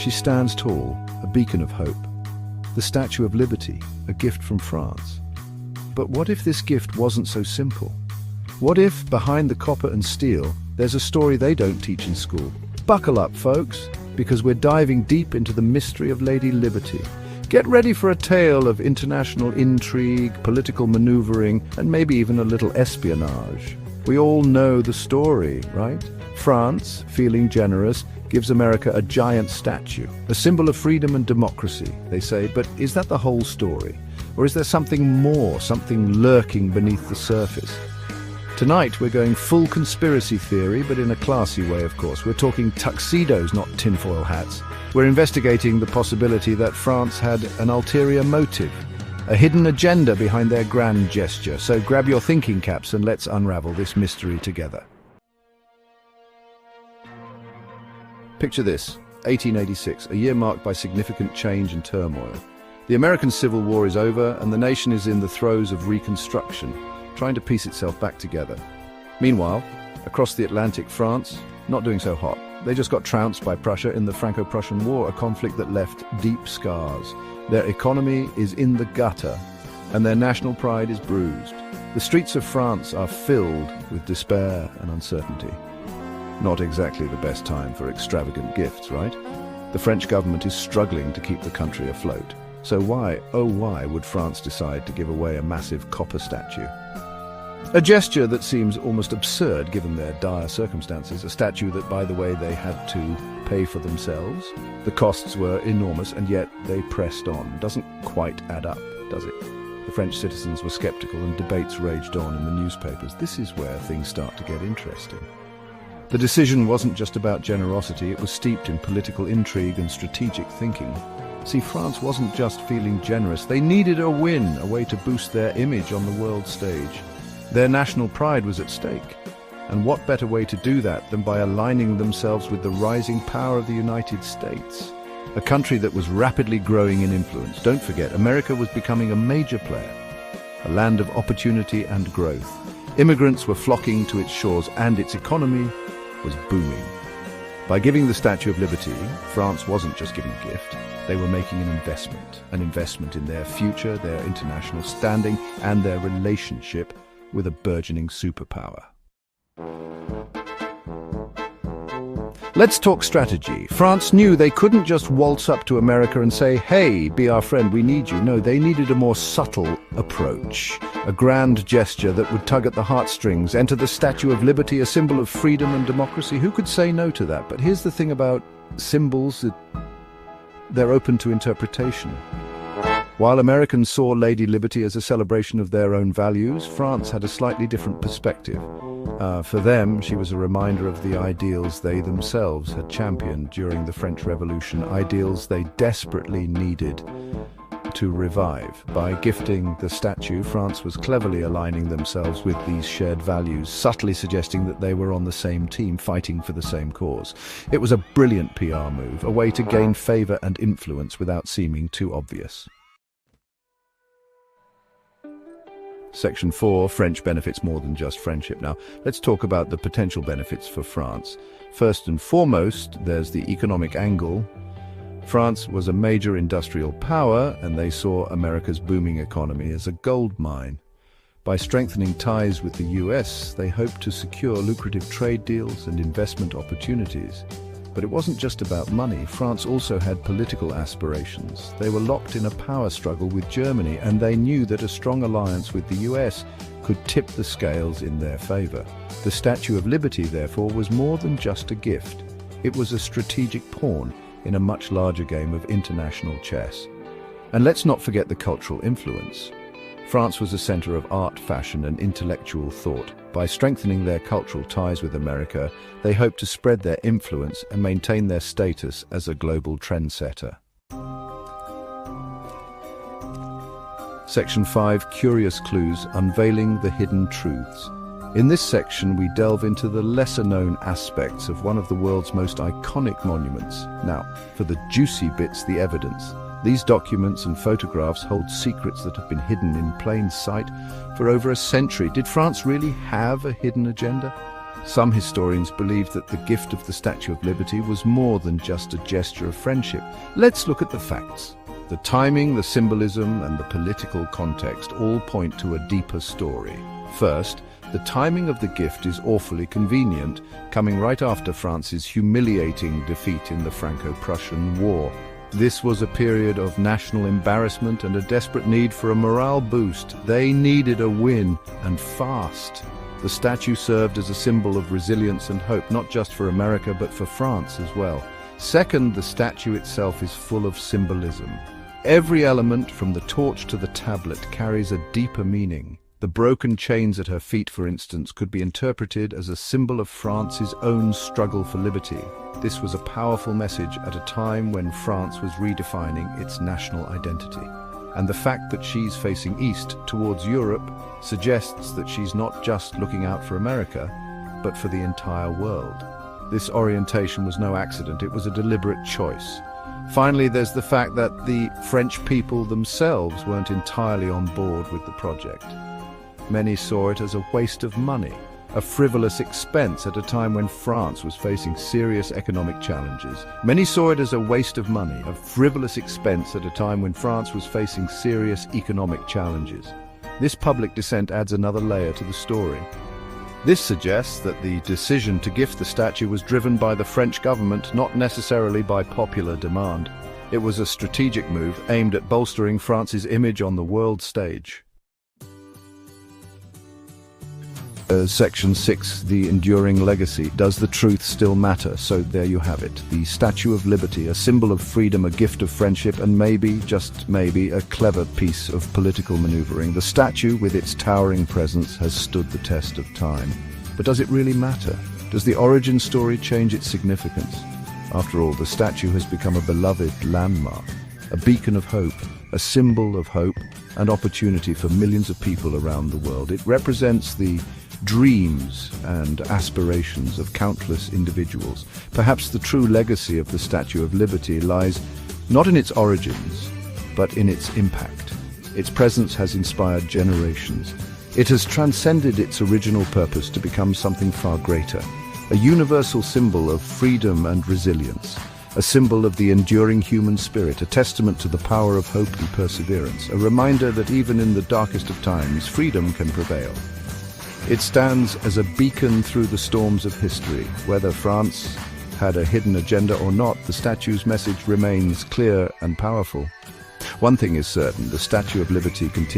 She stands tall, a beacon of hope. The Statue of Liberty, a gift from France. But what if this gift wasn't so simple? What if, behind the copper and steel, there's a story they don't teach in school? Buckle up, folks, because we're diving deep into the mystery of Lady Liberty. Get ready for a tale of international intrigue, political maneuvering, and maybe even a little espionage. We all know the story, right? France, feeling generous, gives America a giant statue, a symbol of freedom and democracy, they say. But is that the whole story? Or is there something more, something lurking beneath the surface? Tonight we're going full conspiracy theory, but in a classy way, of course. We're talking tuxedos, not tinfoil hats. We're investigating the possibility that France had an ulterior motive, a hidden agenda behind their grand gesture. So grab your thinking caps and let's unravel this mystery together. Picture this, 1886, a year marked by significant change and turmoil. The American Civil War is over and the nation is in the throes of reconstruction, trying to piece itself back together. Meanwhile, across the Atlantic, France, not doing so hot. They just got trounced by Prussia in the Franco-Prussian War, a conflict that left deep scars. Their economy is in the gutter, and their national pride is bruised. The streets of France are filled with despair and uncertainty. Not exactly the best time for extravagant gifts, right? The French government is struggling to keep the country afloat. So why, oh why, would France decide to give away a massive copper statue? A gesture that seems almost absurd given their dire circumstances, a statue that, by the way, they had to pay for themselves. The costs were enormous, and yet they pressed on. Doesn't quite add up, does it? The French citizens were skeptical and debates raged on in the newspapers. This is where things start to get interesting. The decision wasn't just about generosity, it was steeped in political intrigue and strategic thinking. See, France wasn't just feeling generous, they needed a win, a way to boost their image on the world stage. Their national pride was at stake. And what better way to do that than by aligning themselves with the rising power of the United States? A country that was rapidly growing in influence. Don't forget, America was becoming a major player, a land of opportunity and growth. Immigrants were flocking to its shores and its economy was booming. By giving the Statue of Liberty, France wasn't just giving a gift. They were making an investment in their future, their international standing, and their relationship with a burgeoning superpower. Let's talk strategy. France knew they couldn't just waltz up to America and say, "Hey, be our friend, we need you." No, they needed a more subtle approach, a grand gesture that would tug at the heartstrings. Enter the Statue of Liberty, a symbol of freedom and democracy. Who could say no to that? But here's the thing about symbols, they're open to interpretation. While Americans saw Lady Liberty as a celebration of their own values, France had a slightly different perspective. For them, she was a reminder of the ideals they themselves had championed during the French Revolution, ideals they desperately needed to revive. By gifting the statue, France was cleverly aligning themselves with these shared values, subtly suggesting that they were on the same team, fighting for the same cause. It was a brilliant PR move, a way to gain favor and influence without seeming too obvious. Section 4, French benefits more than just friendship. Now, let's talk about the potential benefits for France. First and foremost, there's the economic angle. France was a major industrial power, and they saw America's booming economy as a gold mine. By strengthening ties with the US, they hoped to secure lucrative trade deals and investment opportunities. But it wasn't just about money. France also had political aspirations. They were locked in a power struggle with Germany, and they knew that a strong alliance with the US could tip the scales in their favor. The Statue of Liberty, therefore, was more than just a gift. It was a strategic pawn in a much larger game of international chess. And let's not forget the cultural influence. France was a center of art, fashion, and intellectual thought. By strengthening their cultural ties with America, they hoped to spread their influence and maintain their status as a global trendsetter. Section 5, Curious Clues, Unveiling the Hidden Truths. In this section, we delve into the lesser-known aspects of one of the world's most iconic monuments. Now, for the juicy bits, the evidence. These documents and photographs hold secrets that have been hidden in plain sight for over a century. Did France really have a hidden agenda? Some historians believe that the gift of the Statue of Liberty was more than just a gesture of friendship. Let's look at the facts. The timing, the symbolism, and the political context all point to a deeper story. First, the timing of the gift is awfully convenient, coming right after France's humiliating defeat in the Franco-Prussian War. This was a period of national embarrassment and a desperate need for a morale boost. They needed a win, and fast. The statue served as a symbol of resilience and hope, not just for America but for France as well. Second, the statue itself is full of symbolism. Every element, from the torch to the tablet, carries a deeper meaning. The broken chains at her feet, for instance, could be interpreted as a symbol of France's own struggle for liberty. This was a powerful message at a time when France was redefining its national identity. And the fact that she's facing east towards Europe suggests that she's not just looking out for America, but for the entire world. This orientation was no accident, it was a deliberate choice. Finally, there's the fact that the French people themselves weren't entirely on board with the project. Many saw it as a waste of money, a frivolous expense at a time when France was facing serious economic challenges. Many saw it as a waste of money, a frivolous expense at a time when France was facing serious economic challenges. This public dissent adds another layer to the story. This suggests that the decision to gift the statue was driven by the French government, not necessarily by popular demand. It was a strategic move aimed at bolstering France's image on the world stage. Section 6, the enduring legacy. Does the truth still matter? So there you have it. The Statue of Liberty, a symbol of freedom, a gift of friendship, and maybe, just maybe, a clever piece of political maneuvering. The statue, with its towering presence, has stood the test of time. But does it really matter? Does the origin story change its significance? After all, the statue has become a beloved landmark, a beacon of hope, a symbol of hope and opportunity for millions of people around the world. It represents the dreams and aspirations of countless individuals. Perhaps the true legacy of the Statue of Liberty lies not in its origins, but in its impact. Its presence has inspired generations. It has transcended its original purpose to become something far greater, a universal symbol of freedom and resilience, a symbol of the enduring human spirit, a testament to the power of hope and perseverance, a reminder that even in the darkest of times, freedom can prevail. It stands as a beacon through the storms of history. Whether France had a hidden agenda or not, the statue's message remains clear and powerful. One thing is certain, the Statue of Liberty continues